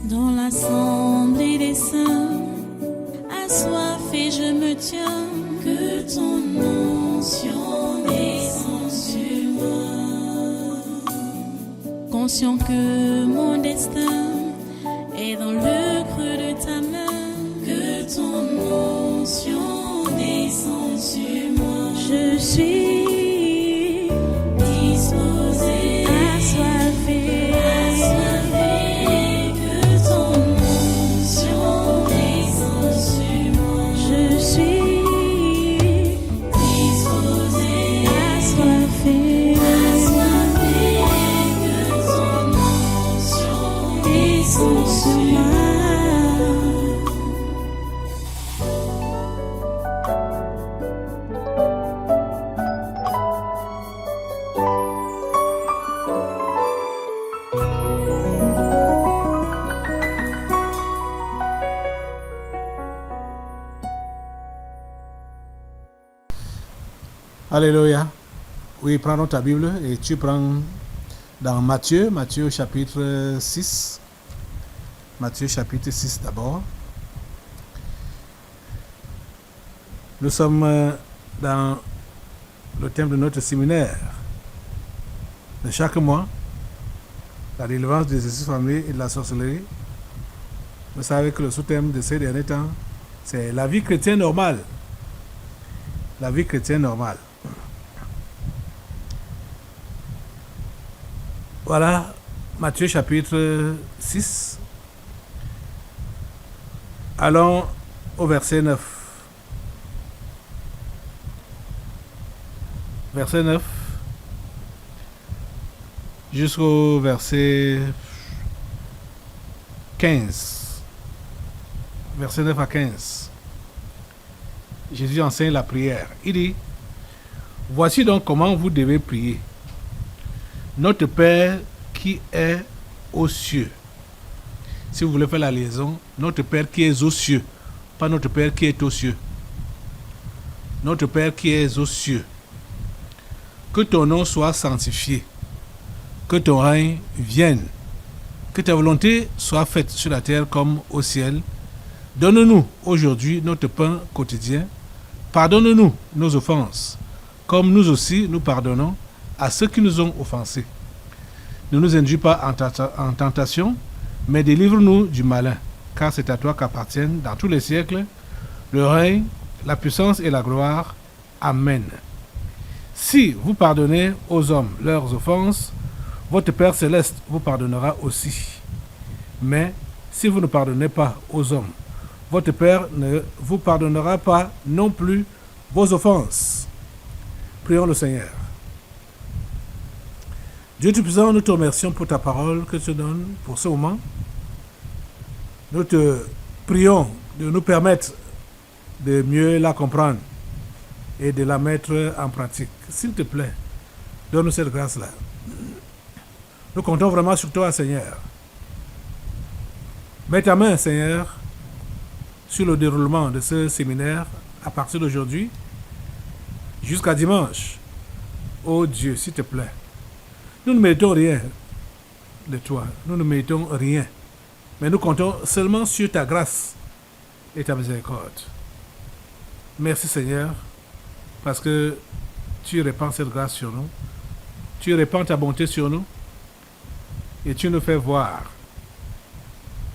Dans l'assemblée des saints, assoiffé je me tiens, que ton onction descende sur moi. Conscient que mon destin est dans le creux de ta main, que ton onction descende sur moi. Je suis disposé, assoiffé, que ton onction descende sur moi. Je suis disposé, assoiffé, que ton onction descende sur moi. Alléluia. Oui, prends ta Bible et tu prends dans Matthieu chapitre 6. Matthieu chapitre 6 d'abord. Nous sommes dans le thème de notre séminaire de chaque mois, la délivrance des esprits familiers et de la sorcellerie. Vous savez que le sous-thème de ces derniers temps, c'est la vie chrétienne normale. La vie chrétienne normale. Voilà, Matthieu chapitre 6. Allons au verset 9. Verset 9 jusqu'au verset 15. Verset 9 à 15. Jésus enseigne la prière. Il dit, voici donc comment vous devez prier. Notre Père qui est aux cieux. Si vous voulez faire la liaison, notre Père qui est aux cieux, pas notre Père qui est aux cieux. Notre Père qui est aux cieux. Que ton nom soit sanctifié. Que ton règne vienne. Que ta volonté soit faite sur la terre comme au ciel. Donne-nous aujourd'hui notre pain quotidien. Pardonne-nous nos offenses, comme nous aussi nous pardonnons à ceux qui nous ont offensés. Ne nous induis pas en tentation, mais délivre-nous du malin, car c'est à toi qu'appartiennent dans tous les siècles le règne, la puissance et la gloire. Amen. Si vous pardonnez aux hommes leurs offenses, votre Père céleste vous pardonnera aussi. Mais si vous ne pardonnez pas aux hommes, votre Père ne vous pardonnera pas non plus vos offenses. Prions le Seigneur. Dieu Tout-Puissant, nous te remercions pour ta parole que tu donnes pour ce moment. Nous te prions de nous permettre de mieux la comprendre et de la mettre en pratique. S'il te plaît, donne-nous cette grâce-là. Nous comptons vraiment sur toi, Seigneur. Mets ta main, Seigneur, sur le déroulement de ce séminaire à partir d'aujourd'hui jusqu'à dimanche. Oh Dieu, s'il te plaît. Nous ne méritons rien de toi. Nous ne méritons rien. Mais nous comptons seulement sur ta grâce et ta miséricorde. Merci Seigneur, parce que tu répands cette grâce sur nous. Tu répands ta bonté sur nous. Et tu nous fais voir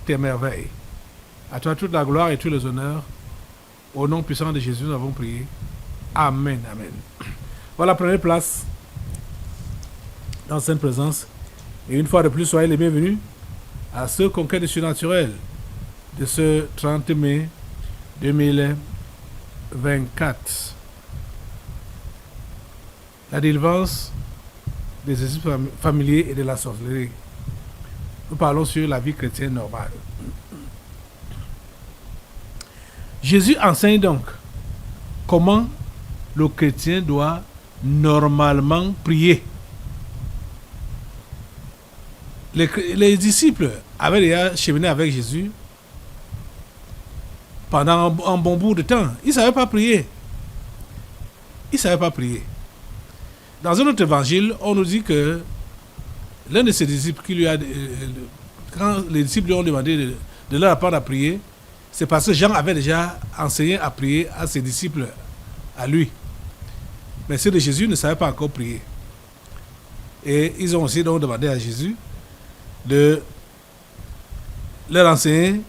tes merveilles. À toi toute la gloire et tous les honneurs. Au nom puissant de Jésus, nous avons prié. Amen, amen. Voilà, prenez place dans cette présence. Et une fois de plus, soyez les bienvenus à ce conquête du surnaturel de ce 30 mai 2024. La délivrance des esprits familiers et de la sorcellerie. Nous parlons sur la vie chrétienne normale. Jésus enseigne donc comment le chrétien doit normalement prier. Les disciples avaient déjà cheminé avec Jésus pendant un bon bout de temps. Ils ne savaient pas prier. Ils ne savaient pas prier. Dans un autre évangile, on nous dit que l'un de ses disciples, quand les disciples lui ont demandé de leur apprendre à prier, c'est parce que Jean avait déjà enseigné à prier à ses disciples, à lui. Mais ceux de Jésus ne savaient pas encore prier. Et ils ont aussi donc demandé à Jésus de leur enseigner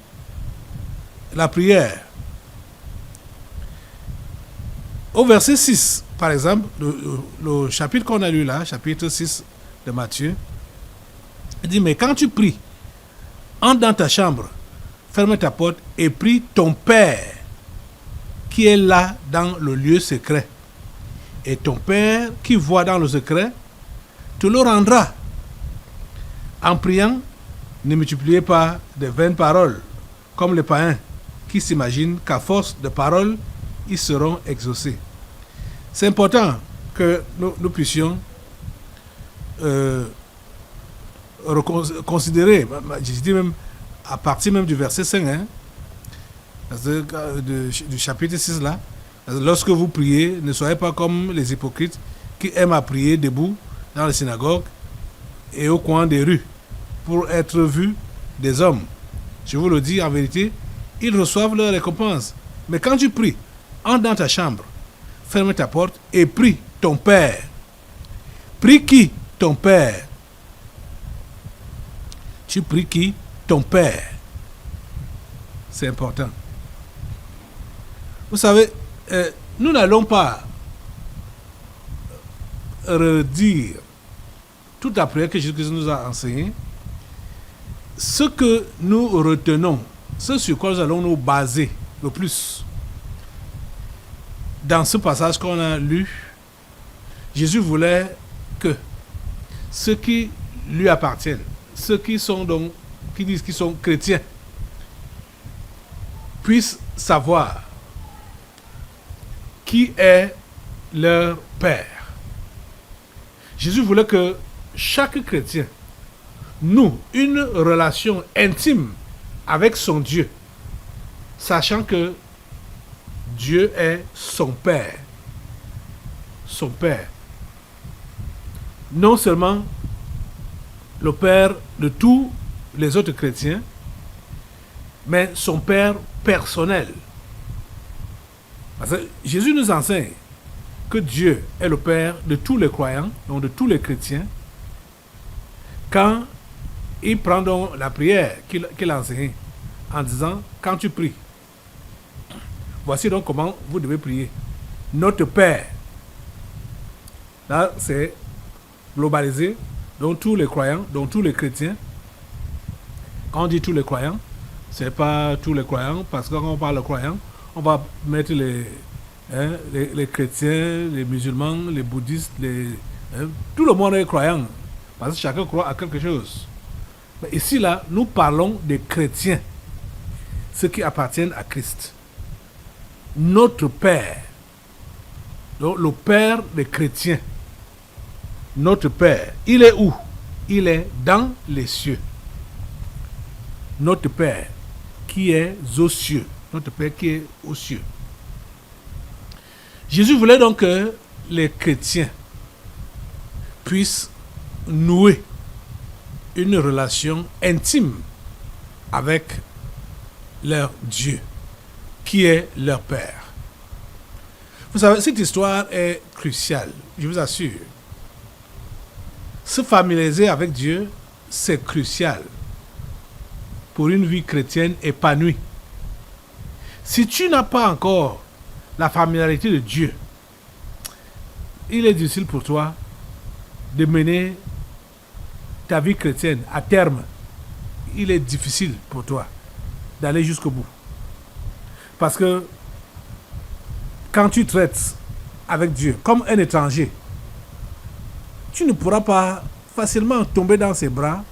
la prière. Au verset 6, par exemple, le chapitre qu'on a lu là, chapitre 6 de Matthieu, il dit, mais quand tu pries, entre dans ta chambre, ferme ta porte et prie ton Père qui est là dans le lieu secret. Et ton Père qui voit dans le secret te le rendra. En priant, ne multipliez pas de vaines paroles, comme les païens qui s'imaginent qu'à force de paroles, ils seront exaucés. C'est important que nous puissions considérer, je dis même à partir même du verset 5, hein, du chapitre 6 là, lorsque vous priez, ne soyez pas comme les hypocrites qui aiment à prier debout dans les synagogues et au coin des rues pour être vus des hommes. Je vous le dis en vérité, ils reçoivent leur récompense. Mais quand tu pries, entre dans ta chambre, ferme ta porte et prie ton Père. Prie qui? Ton Père. Tu pries qui? Ton Père. C'est important. Vous savez, nous n'allons pas redire toute la prière que Jésus nous a enseignée. Ce que nous retenons, ce sur quoi nous allons nous baser le plus, dans ce passage qu'on a lu, Jésus voulait que ceux qui lui appartiennent, ceux qui sont donc, qui disent qu'ils sont chrétiens, puissent savoir qui est leur Père. Jésus voulait que chaque chrétien noue une relation intime avec son Dieu, sachant que Dieu est son Père. Son Père. Non seulement le Père de tous les autres chrétiens, mais son Père personnel. Parce que Jésus nous enseigne que Dieu est le Père de tous les croyants, donc de tous les chrétiens, quand il prend donc la prière qu'il a enseignée en disant, quand tu pries, voici donc comment vous devez prier. Notre Père. Là, c'est globalisé, donc tous les croyants, donc tous les chrétiens. Quand on dit tous les croyants, c'est pas tous les croyants, parce que quand on parle de croyants, on va mettre les chrétiens, les musulmans, les bouddhistes, tout le monde est croyant, parce que chacun croit à quelque chose. Mais ici, là, nous parlons des chrétiens, ceux qui appartiennent à Christ. Notre Père, donc le Père des chrétiens, notre Père, il est où? Il est dans les cieux. Notre Père qui est aux cieux. Notre Père qui est aux cieux. Jésus voulait donc que les chrétiens puissent nouer une relation intime avec leur Dieu, qui est leur Père. Vous savez, cette histoire est cruciale, je vous assure. Se familiariser avec Dieu, c'est crucial pour une vie chrétienne épanouie. Si tu n'as pas encore la familiarité de Dieu, il est difficile pour toi de mener ta vie chrétienne à terme. Il est difficile pour toi d'aller jusqu'au bout. Parce que quand tu traites avec Dieu comme un étranger, tu ne pourras pas facilement tomber dans ses bras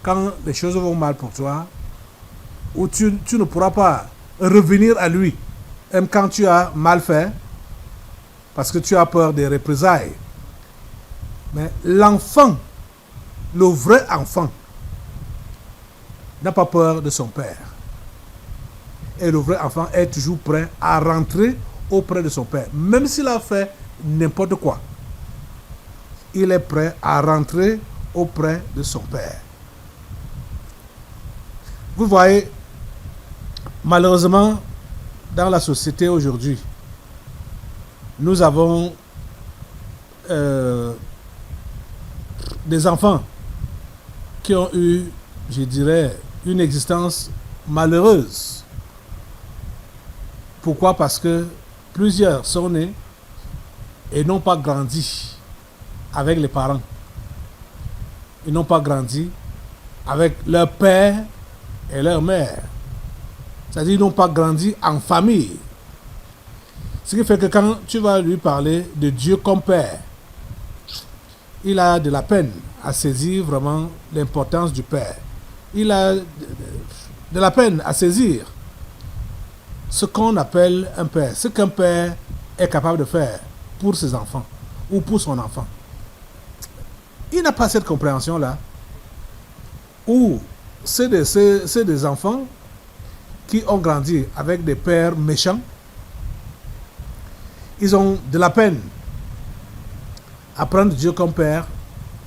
quand les choses vont mal pour toi, ou tu ne pourras pas revenir à lui, même quand tu as mal fait, parce que tu as peur des représailles. Mais l'enfant, le vrai enfant, n'a pas peur de son père. Et le vrai enfant est toujours prêt à rentrer auprès de son père. Même s'il a fait n'importe quoi, il est prêt à rentrer auprès de son père. Vous voyez, malheureusement, dans la société aujourd'hui, nous avons des enfants qui ont eu, je dirais, une existence malheureuse. Pourquoi? Parce que plusieurs sont nés et n'ont pas grandi avec les parents. Ils n'ont pas grandi avec leur père et leur mère. C'est-à-dire qu'ils n'ont pas grandi en famille. Ce qui fait que quand tu vas lui parler de Dieu comme Père, il a de la peine à saisir vraiment l'importance du Père. Il a de la peine à saisir ce qu'on appelle un père, ce qu'un père est capable de faire pour ses enfants ou pour son enfant. Il n'a pas cette compréhension-là. Ou c'est des enfants qui ont grandi avec des pères méchants. Ils ont de la peine à prendre Dieu comme père,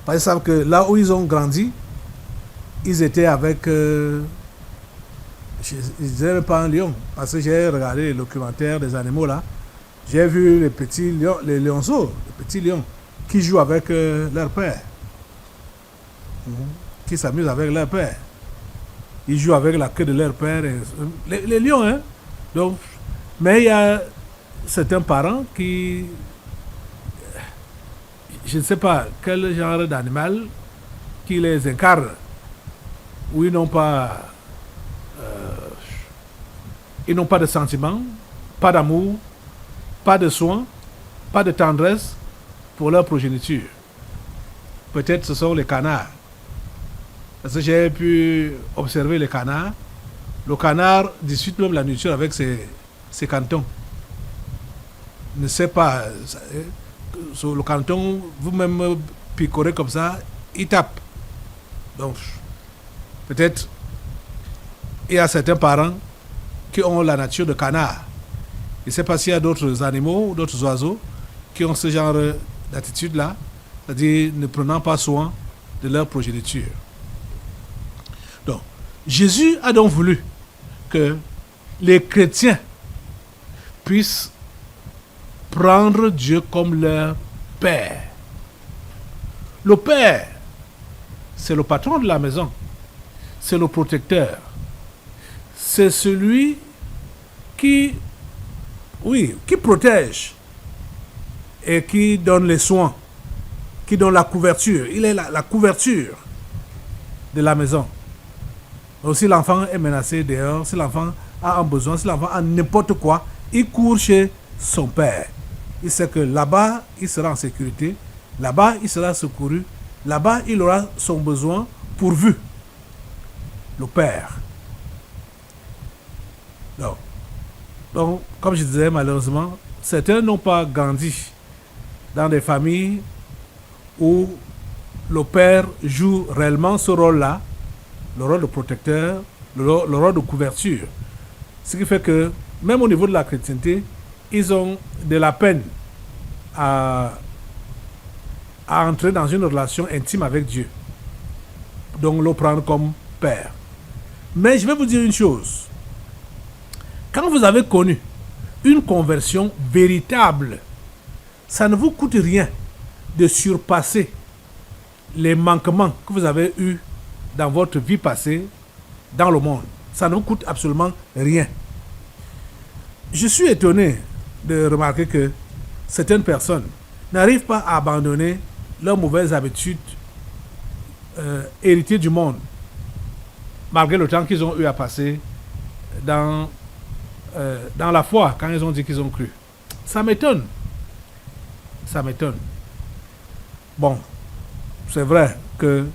parce qu'ils savent que là où ils ont grandi, ils étaient avec... je ne dirais pas un lion, parce que j'ai regardé les documentaires des animaux là. J'ai vu les petits lions, les lionceaux, les petits lions, qui jouent avec leur père. Qui s'amusent avec leur père. Ils jouent avec la queue de leur père. Les lions, hein. Donc, mais il y a certains parents qui... Je ne sais pas quel genre d'animal qui les incarne. Où ils n'ont pas de sentiments, pas d'amour, pas de soins, pas de tendresse pour leur progéniture. Peut-être ce sont les canards. Parce que j'ai pu observer les canards. Le canard discute même la nourriture avec ses cantons. Ne sait pas. Sur le canton, vous-même picorez comme ça, il tape. Donc, peut-être, il y a certains parents qui ont la nature de canard. Je ne sais pas s'il y a d'autres animaux ou d'autres oiseaux qui ont ce genre d'attitude-là, c'est-à-dire ne prenant pas soin de leur progéniture. Donc, Jésus a donc voulu que les chrétiens puissent prendre Dieu comme leur Père. Le Père, c'est le patron de la maison, c'est le protecteur, c'est celui qui protège et qui donne les soins, qui donne la couverture. Il est la couverture de la maison. Donc, si l'enfant est menacé dehors, si l'enfant a un besoin, si l'enfant a n'importe quoi, il court chez son père. Il sait que là-bas, il sera en sécurité, là-bas, il sera secouru, là-bas, il aura son besoin pourvu. Le père. Donc, comme je disais, malheureusement, certains n'ont pas grandi dans des familles où le père joue réellement ce rôle-là, le rôle de protecteur, le rôle de couverture. Ce qui fait que, même au niveau de la chrétienté, ils ont de la peine à entrer dans une relation intime avec Dieu. Donc, le prendre comme père. Mais je vais vous dire une chose. Quand vous avez connu une conversion véritable, ça ne vous coûte rien de surpasser les manquements que vous avez eus dans votre vie passée, dans le monde. Ça ne vous coûte absolument rien. Je suis étonné de remarquer que certaines personnes n'arrivent pas à abandonner leurs mauvaises habitudes héritées du monde, malgré le temps qu'ils ont eu à passer dans la foi, quand ils ont dit qu'ils ont cru. Ça m'étonne. Ça m'étonne. Bon, c'est vrai que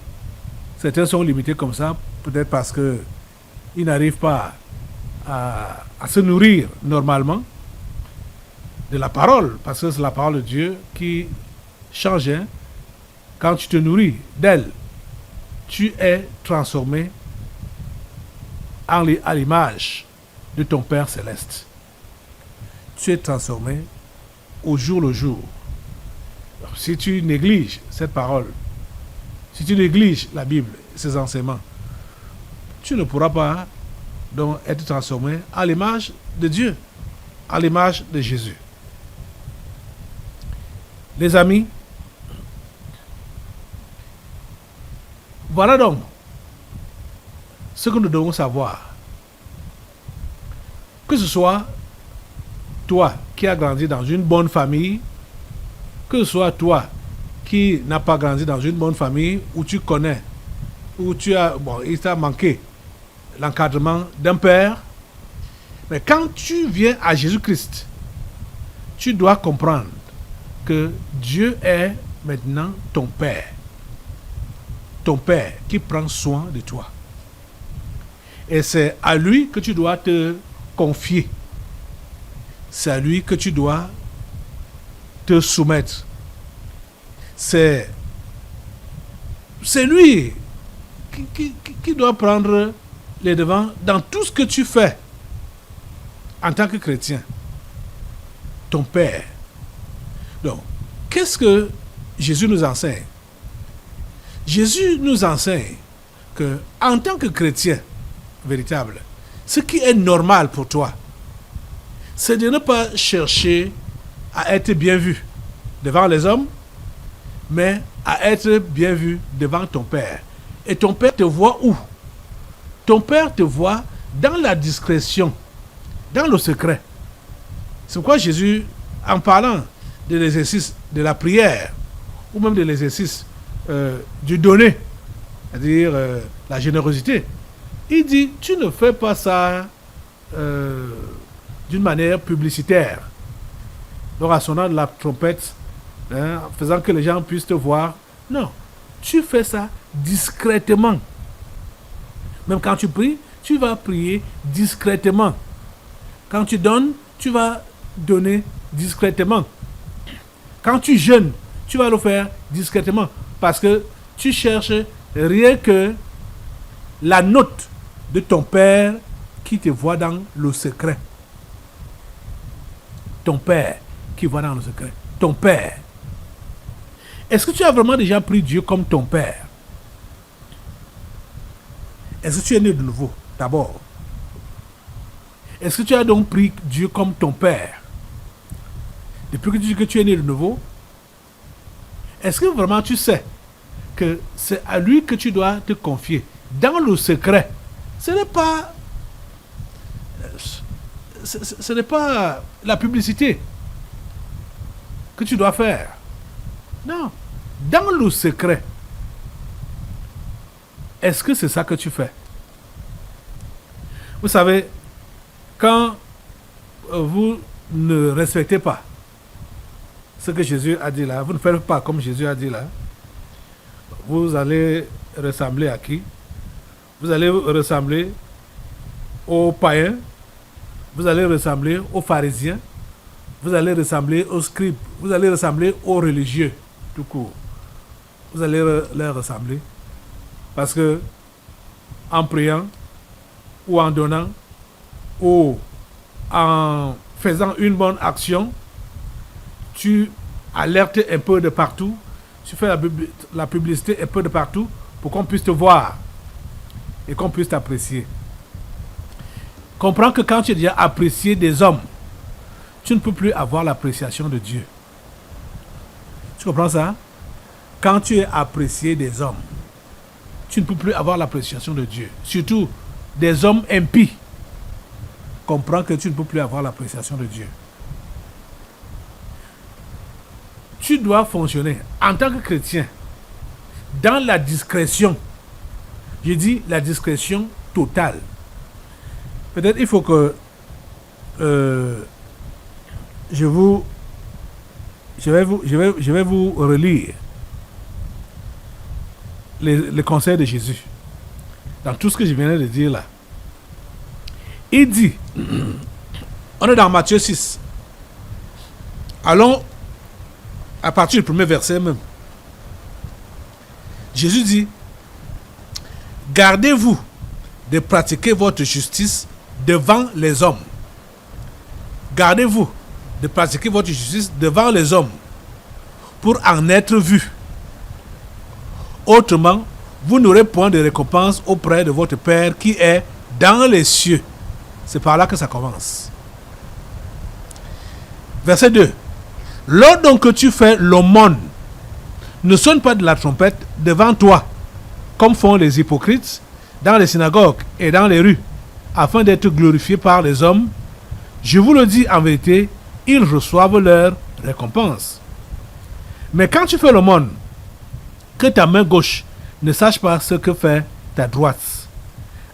certains sont limités comme ça, peut-être parce qu'ils n'arrivent pas à se nourrir normalement de la parole, parce que c'est la parole de Dieu qui change. Hein. Quand tu te nourris d'elle, tu es transformé à l'image de ton Père Céleste. Tu es transformé au jour le jour. Alors, si tu négliges cette parole, si tu négliges la Bible, ses enseignements, tu ne pourras pas donc être transformé à l'image de Dieu, à l'image de Jésus. Les amis, voilà donc ce que nous devons savoir. Que ce soit toi qui as grandi dans une bonne famille, que ce soit toi qui n'as pas grandi dans une bonne famille, où tu connais, où il t'a manqué l'encadrement d'un père. Mais quand tu viens à Jésus-Christ, tu dois comprendre que Dieu est maintenant ton Père. Ton Père qui prend soin de toi. Et c'est à lui que tu dois te confier. C'est à lui que tu dois te soumettre. C'est lui qui doit prendre les devants dans tout ce que tu fais en tant que chrétien. Ton Père. Donc, qu'est-ce que Jésus nous enseigne? Jésus nous enseigne que, en tant que chrétien véritable, ce qui est normal pour toi, c'est de ne pas chercher à être bien vu devant les hommes, mais à être bien vu devant ton Père. Et ton Père te voit où? Ton Père te voit dans la discrétion, dans le secret. C'est pourquoi Jésus, en parlant de l'exercice de la prière, ou même de l'exercice du donner, c'est-à-dire la générosité, il dit, tu ne fais pas ça d'une manière publicitaire, donc en sonnant de la trompette, en faisant que les gens puissent te voir. Non, tu fais ça discrètement. Même quand tu pries, tu vas prier discrètement. Quand tu donnes, tu vas donner discrètement. Quand tu jeûnes, tu vas le faire discrètement. Parce que tu cherches rien que la note de ton Père qui te voit dans le secret. Ton Père qui voit dans le secret. Ton Père. Est-ce que tu as vraiment déjà pris Dieu comme ton Père? Est-ce que tu es né de nouveau, d'abord? Est-ce que tu as donc pris Dieu comme ton Père? Depuis que tu dis que tu es né de nouveau, est-ce que vraiment tu sais que c'est à lui que tu dois te confier dans le secret? Ce n'est pas la publicité que tu dois faire. Non. Dans le secret. Est-ce que c'est ça que tu fais? Vous savez, quand vous ne respectez pas ce que Jésus a dit là, vous ne faites pas comme Jésus a dit là, vous allez ressembler à qui? Vous allez ressembler aux païens, vous allez ressembler aux pharisiens, vous allez ressembler aux scribes, vous allez ressembler aux religieux, tout court. Vous allez leur ressembler. Parce que en priant, ou en donnant, ou en faisant une bonne action, tu alertes un peu de partout, tu fais la publicité un peu de partout pour qu'on puisse te voir et qu'on puisse t'apprécier. Comprends que quand tu es déjà apprécié des hommes, tu ne peux plus avoir l'appréciation de Dieu. Tu comprends ça? Quand tu es apprécié des hommes, tu ne peux plus avoir l'appréciation de Dieu. Surtout des hommes impies. Comprends que tu ne peux plus avoir l'appréciation de Dieu. Tu dois fonctionner en tant que chrétien dans la discrétion. Je dis la discrétion totale. Peut-être il faut que je vais vous relire les conseils de Jésus dans tout ce que je viens de dire là. Il dit, on est dans Matthieu 6. Allons à partir du premier verset même. Jésus dit, gardez-vous de pratiquer votre justice devant les hommes. Gardez-vous de pratiquer votre justice devant les hommes pour en être vu. Autrement, vous n'aurez point de récompense auprès de votre Père qui est dans les cieux. C'est par là que ça commence. Verset 2. Lors donc que tu fais l'aumône, ne sonne pas de la trompette devant toi, comme font les hypocrites dans les synagogues et dans les rues, afin d'être glorifiés par les hommes. Je vous le dis en vérité, ils reçoivent leur récompense. Mais quand tu fais l'aumône, que ta main gauche ne sache pas ce que fait ta droite,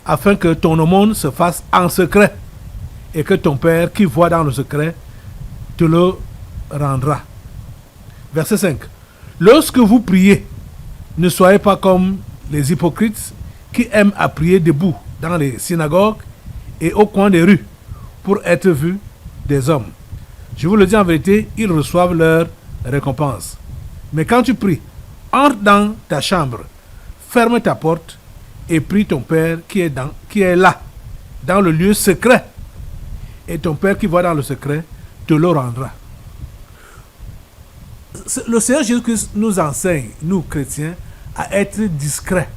afin que ton aumône se fasse en secret, et que ton Père qui voit dans le secret te le rendra. Verset 5. Lorsque vous priez, ne soyez pas comme les hypocrites qui aiment à prier debout dans les synagogues et au coin des rues pour être vus des hommes. Je vous le dis en vérité, ils reçoivent leur récompense. Mais quand tu pries, entre dans ta chambre, ferme ta porte et prie ton Père qui est là, dans le lieu secret. Et ton Père qui voit dans le secret te le rendra. Le Seigneur Jésus-Christ nous enseigne, nous chrétiens, à être discrets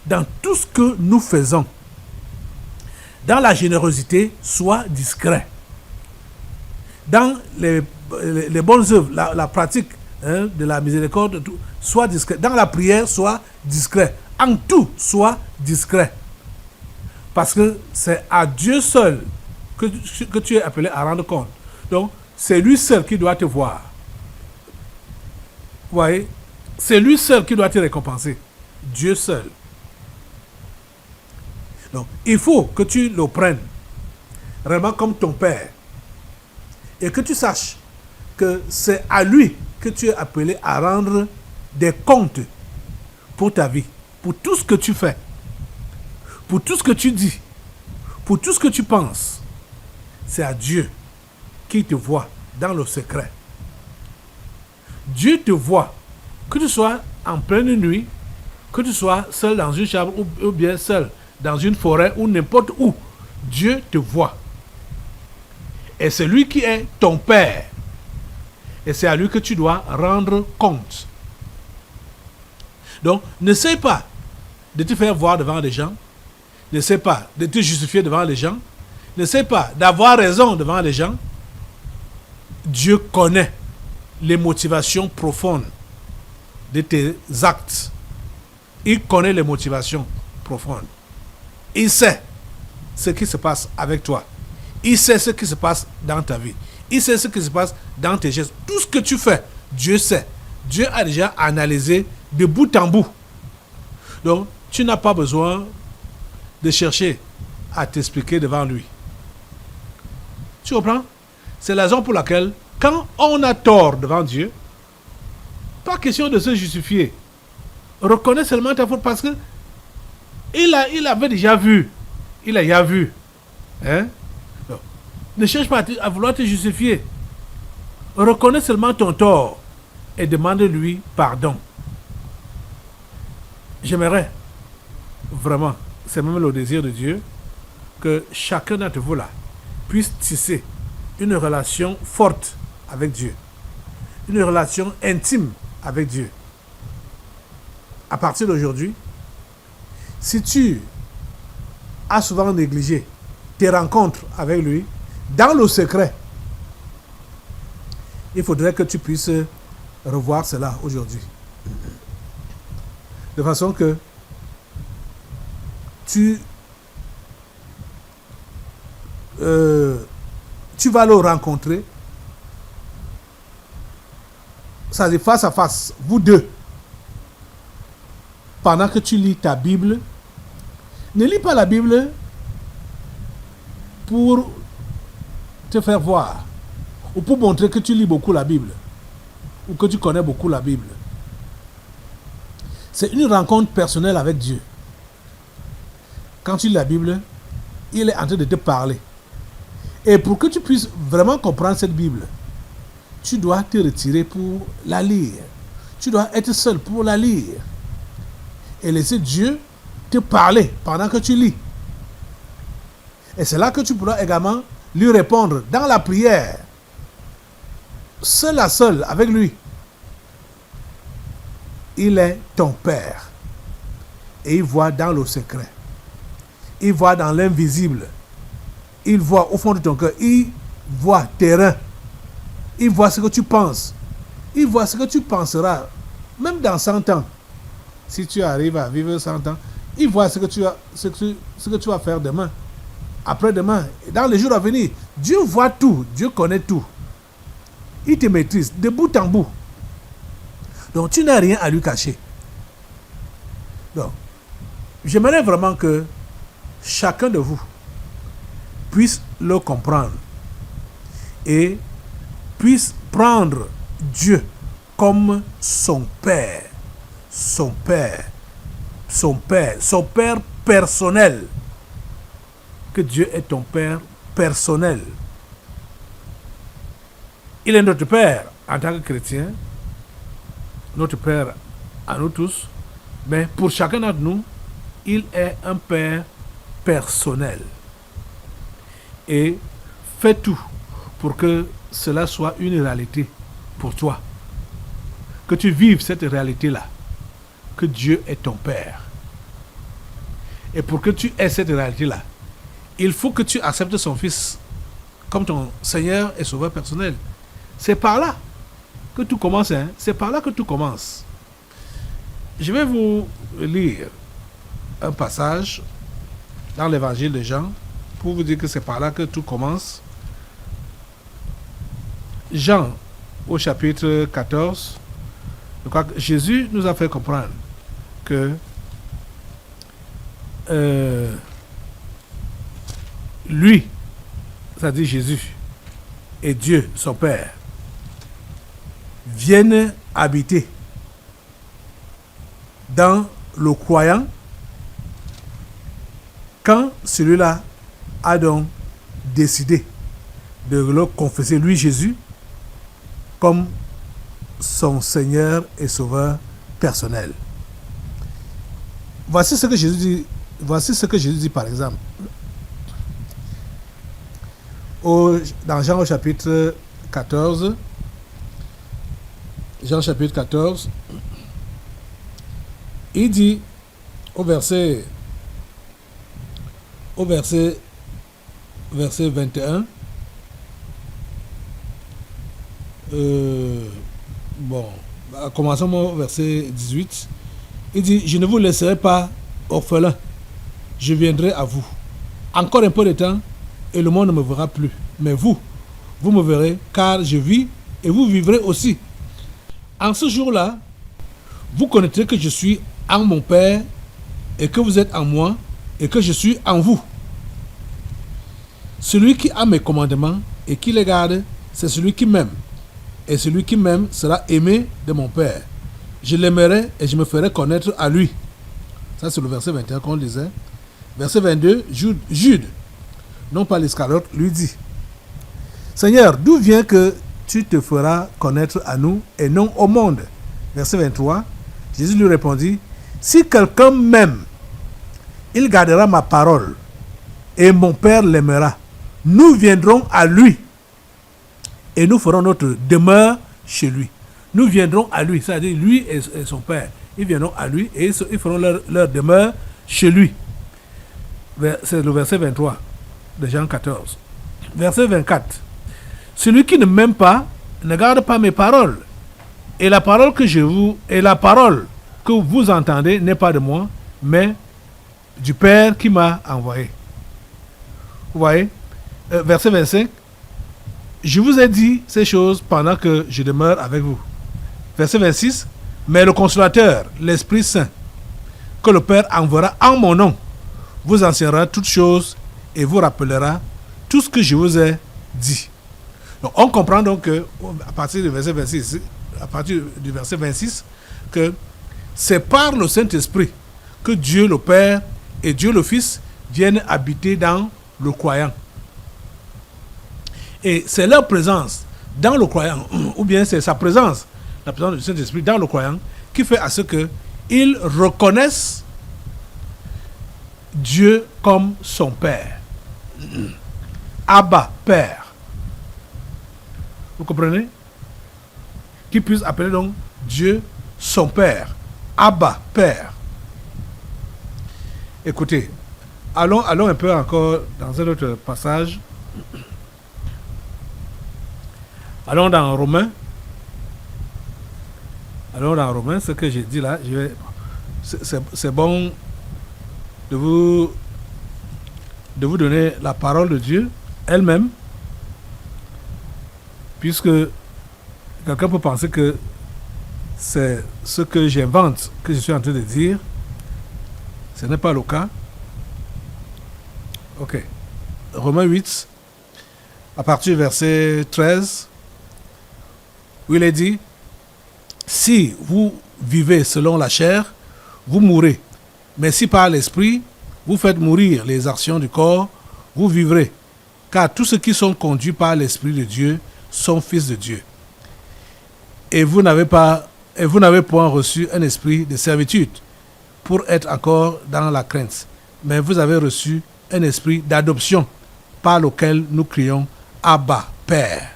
dans tout ce que nous faisons. Dans la générosité, sois discret. Dans les bonnes œuvres, la pratique de la miséricorde, sois discret. Dans la prière, sois discret. En tout, sois discret. Parce que c'est à Dieu seul que tu es appelé à rendre compte. Donc, c'est lui seul qui doit te voir. Vous voyez? C'est lui seul qui doit te récompenser. Dieu seul. Donc, il faut que tu le prennes vraiment comme ton Père. Et que tu saches que c'est à lui que tu es appelé à rendre des comptes pour ta vie. Pour tout ce que tu fais. Pour tout ce que tu dis. Pour tout ce que tu penses. C'est à Dieu qui te voit dans le secret. Dieu te voit, que tu sois en pleine nuit, que tu sois seul dans une chambre ou bien seul dans une forêt ou n'importe où. Dieu te voit. Et c'est lui qui est ton Père. Et c'est à lui que tu dois rendre compte. Donc, n'essaie pas de te faire voir devant les gens. N'essaie pas de te justifier devant les gens. N'essaie pas d'avoir raison devant les gens. Dieu connaît les motivations profondes de tes actes. Il connaît les motivations profondes. Il sait ce qui se passe avec toi. Il sait ce qui se passe dans ta vie. Il sait ce qui se passe dans tes gestes. Tout ce que tu fais, Dieu sait. Dieu a déjà analysé de bout en bout. Donc, tu n'as pas besoin de chercher à t'expliquer devant lui. Tu comprends? C'est la raison pour laquelle, quand on a tort devant Dieu, pas question de se justifier. Reconnais seulement ta faute parce que il avait déjà vu. Il a déjà vu. Hein? Donc, ne cherche pas à vouloir te justifier. Reconnais seulement ton tort et demande-lui pardon. J'aimerais vraiment, c'est même le désir de Dieu, que chacun d'entre vous là puisse tisser une relation forte avec Dieu. Une relation intime avec Dieu. À partir d'aujourd'hui, si tu as souvent négligé tes rencontres avec lui, dans le secret, il faudrait que tu puisses revoir cela aujourd'hui. De façon que tu vas le rencontrer, ça dit face à face, vous deux, pendant que tu lis ta Bible. Ne lis pas la Bible pour te faire voir ou pour montrer que tu lis beaucoup la Bible ou que tu connais beaucoup la Bible. C'est une rencontre personnelle avec Dieu. Quand tu lis la Bible, il est en train de te parler. Et pour que tu puisses vraiment comprendre cette Bible, tu dois te retirer pour la lire. Tu dois être seul pour la lire. Et laisser Dieu te parler pendant que tu lis. Et c'est là que tu pourras également lui répondre dans la prière. Seul à seul avec lui. Il est ton Père. et il voit dans le secret. Il voit dans l'invisible. Il voit au fond de ton cœur. Il voit tes reins. Il voit ce que tu penses. Il voit ce que tu penseras. Même dans 100 ans. Si tu arrives à vivre 100 ans, il voit ce que tu vas faire demain. Après-demain. Dans les jours à venir. Dieu voit tout. Dieu connaît tout. Il te maîtrise de bout en bout. Donc tu n'as rien à lui cacher. Donc, j'aimerais vraiment que chacun de vous puisse le comprendre et puisse prendre Dieu comme son Père, son Père, son Père, son Père personnel. Que Dieu est ton Père personnel. Il est notre Père en tant que chrétien, notre Père à nous tous, mais pour chacun d'entre nous, il est un Père personnel. Et fais tout pour que cela soit une réalité pour toi. Que tu vives cette réalité-là. Que Dieu est ton Père. Et pour que tu aies cette réalité-là, il faut que tu acceptes son Fils comme ton Seigneur et Sauveur personnel. C'est par là que tout commence. Hein? C'est par là que tout commence. Je vais vous lire un passage dans l'évangile de Jean pour vous dire que c'est par là que tout commence. Jean, au chapitre 14, je crois que Jésus nous a fait comprendre que lui, c'est-à-dire Jésus, et Dieu, son Père, viennent habiter dans le croyant quand celui-là a donc décidé de le confesser, lui Jésus, comme son Seigneur et Sauveur personnel. Voici ce que Jésus dit. Voici ce que Jésus dit par exemple. Dans Jean au chapitre 14. Jean chapitre 14. Il dit au verset 21. Commençons au verset 18. Il dit: je ne vous laisserai pas orphelin, je viendrai à vous. Encore un peu de temps et le monde ne me verra plus. Mais vous me verrez, car je vis et vous vivrez aussi. En ce jour-là, vous connaîtrez que je suis en mon Père et que vous êtes en moi et que je suis en vous. Celui qui a mes commandements et qui les garde, c'est celui qui m'aime. Et celui qui m'aime sera aimé de mon Père. Je l'aimerai et je me ferai connaître à lui. Ça, c'est le verset 21 qu'on lisait. Verset 22, Jude, non pas l'Iscariote, lui dit: Seigneur, d'où vient que tu te feras connaître à nous et non au monde? Verset 23, Jésus lui répondit: si quelqu'un m'aime, il gardera ma parole et mon Père l'aimera. Nous viendrons à lui et nous ferons notre demeure chez lui. Nous viendrons à lui, c'est-à-dire lui et son Père. Ils viendront à lui et ils feront leur demeure chez lui. C'est le verset 23 de Jean 14. Verset 24. Celui qui ne m'aime pas ne garde pas mes paroles. Et la parole que vous entendez n'est pas de moi, mais du Père qui m'a envoyé. Vous voyez? Verset 25. Je vous ai dit ces choses pendant que je demeure avec vous. Verset 26. Mais le Consolateur, l'Esprit Saint, que le Père enverra en mon nom, vous enseignera toutes choses et vous rappellera tout ce que je vous ai dit. Donc, on comprend donc que, à partir du verset 26, à partir du verset 26, que c'est par le Saint-Esprit que Dieu le Père et Dieu le Fils viennent habiter dans le croyant. Et c'est leur présence dans le croyant, ou bien c'est sa présence, la présence du Saint-Esprit dans le croyant, qui fait à ce qu'ils reconnaissent Dieu comme son Père. Abba, Père. Vous comprenez? Qui puisse appeler donc Dieu son Père. Abba, Père. Écoutez, allons un peu encore dans un autre passage. Allons dans Romains. Allons dans Romains, ce que j'ai dit là, c'est bon de vous donner la parole de Dieu elle-même, puisque quelqu'un peut penser que c'est ce que j'invente, que je suis en train de dire. Ce n'est pas le cas. Ok. Romains 8, à partir du verset 13, où il est dit, si vous vivez selon la chair, vous mourrez. Mais si par l'esprit, vous faites mourir les actions du corps, vous vivrez. Car tous ceux qui sont conduits par l'Esprit de Dieu sont fils de Dieu. Et vous n'avez point reçu un esprit de servitude pour être encore dans la crainte. Mais vous avez reçu un esprit d'adoption par lequel nous crions Abba, Père.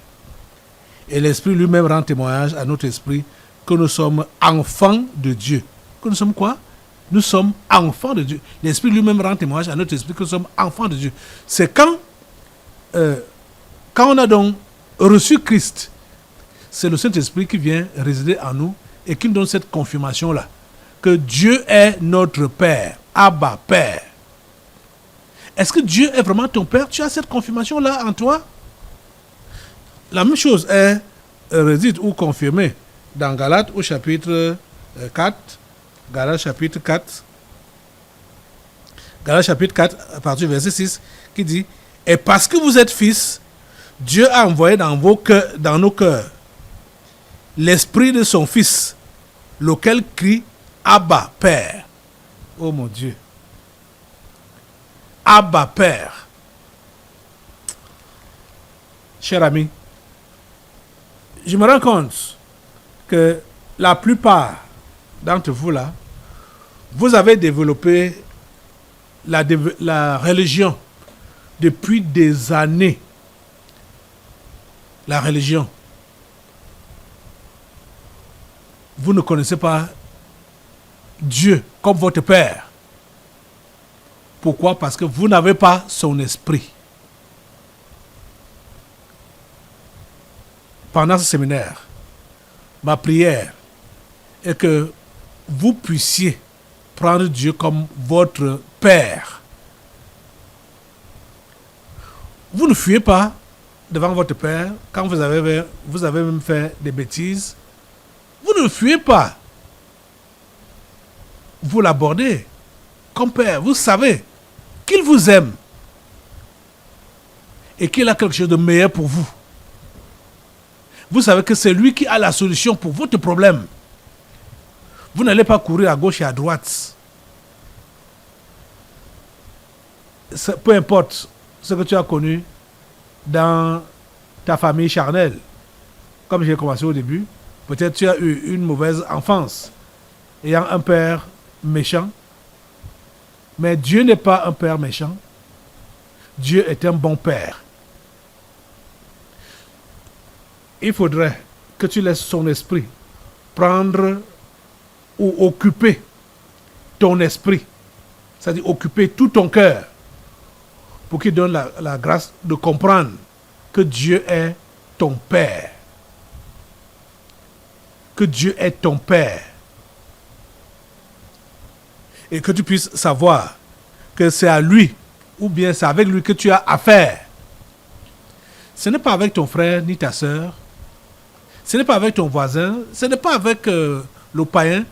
Et l'Esprit lui-même rend témoignage à notre esprit que nous sommes enfants de Dieu. Que nous sommes quoi? Nous sommes enfants de Dieu. L'Esprit lui-même rend témoignage à notre esprit que nous sommes enfants de Dieu. C'est quand on a donc reçu Christ, c'est le Saint-Esprit qui vient résider en nous et qui nous donne cette confirmation-là, que Dieu est notre Père, Abba, Père. Est-ce que Dieu est vraiment ton Père? Tu as cette confirmation-là en toi? La même chose est réside ou confirmée dans Galates au chapitre 4. Galates chapitre 4. Galates chapitre 4, à partir du verset 6, qui dit, « Et parce que vous êtes fils, Dieu a envoyé dans nos cœurs l'esprit de son Fils, lequel crie, Abba, Père. » Oh mon Dieu. Abba, Père. Cher ami, je me rends compte que la plupart d'entre vous là, vous avez développé la religion depuis des années. La religion. Vous ne connaissez pas Dieu comme votre Père. Pourquoi? Parce que vous n'avez pas son esprit. Pendant ce séminaire, ma prière est que vous puissiez prendre Dieu comme votre Père. Vous ne fuyez pas devant votre Père quand vous avez même fait des bêtises. Vous ne fuyez pas. Vous l'abordez comme Père. Vous savez qu'il vous aime et qu'il a quelque chose de meilleur pour vous. Vous savez que c'est lui qui a la solution pour votre problème. Vous n'allez pas courir à gauche et à droite. Peu importe ce que tu as connu dans ta famille charnelle. Comme j'ai commencé au début, peut-être tu as eu une mauvaise enfance, ayant un père méchant. Mais Dieu n'est pas un père méchant. Dieu est un bon père. Il faudrait que tu laisses son esprit prendre ou occuper ton esprit. C'est-à-dire occuper tout ton cœur pour qu'il donne la grâce de comprendre que Dieu est ton Père. Que Dieu est ton Père. Et que tu puisses savoir que c'est à lui ou bien c'est avec lui que tu as affaire. Ce n'est pas avec ton frère ni ta soeur. Ce n'est pas avec ton voisin. Ce n'est pas avec le païen.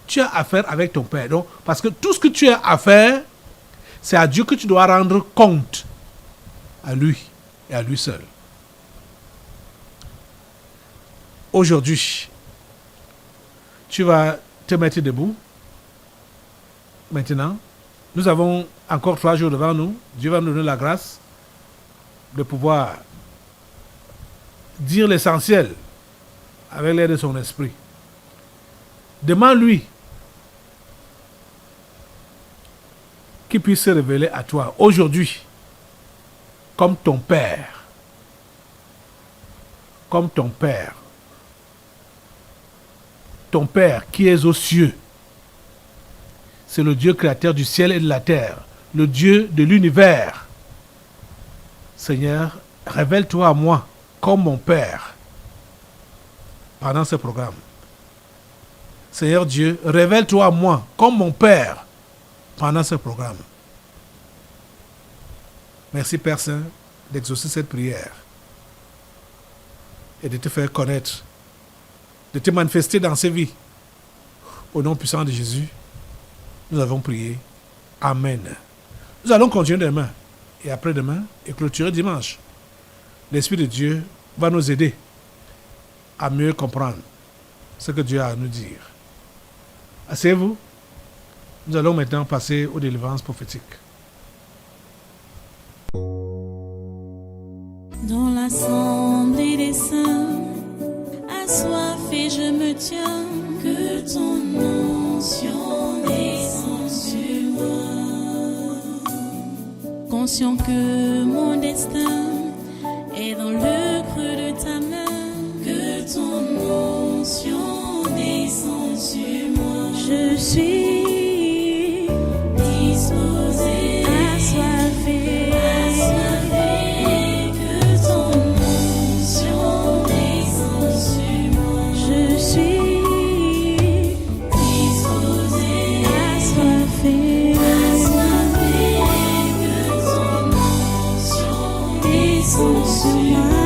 Tu as affaire avec ton Père. Donc, parce que tout ce que tu as à faire, c'est à Dieu que tu dois rendre compte. À lui et à lui seul. Aujourd'hui, tu vas te mettre debout. Maintenant, nous avons encore 3 jours devant nous. Dieu va nous donner la grâce de pouvoir dire l'essentiel avec l'aide de son esprit. Demande-lui qu'il puisse se révéler à toi aujourd'hui comme ton Père. Comme ton Père. Ton Père qui est aux cieux. C'est le Dieu créateur du ciel et de la terre, le Dieu de l'univers. Seigneur, révèle-toi à moi comme mon Père pendant ce programme. Seigneur Dieu, révèle-toi à moi comme mon Père pendant ce programme. Merci Père Saint d'exaucer cette prière et de te faire connaître, de te manifester dans ces vies. Au nom puissant de Jésus, nous avons prié. Amen. Nous allons continuer demain et après-demain et clôturer dimanche. L'Esprit de Dieu va nous aider à mieux comprendre ce que Dieu a à nous dire. Asseyez-vous. Nous allons maintenant passer aux délivrances prophétiques. Dans l'assemblée des saints, assoiffé je me tiens, que ton onction descende sur moi. Conscient que mon destin est dans le creux de ta main, que ton onction descende sur moi. Je suis disposé, assoiffé, que ton onction descende sur moi. Je suis disposé, assoiffé, que ton onction descende sur moi.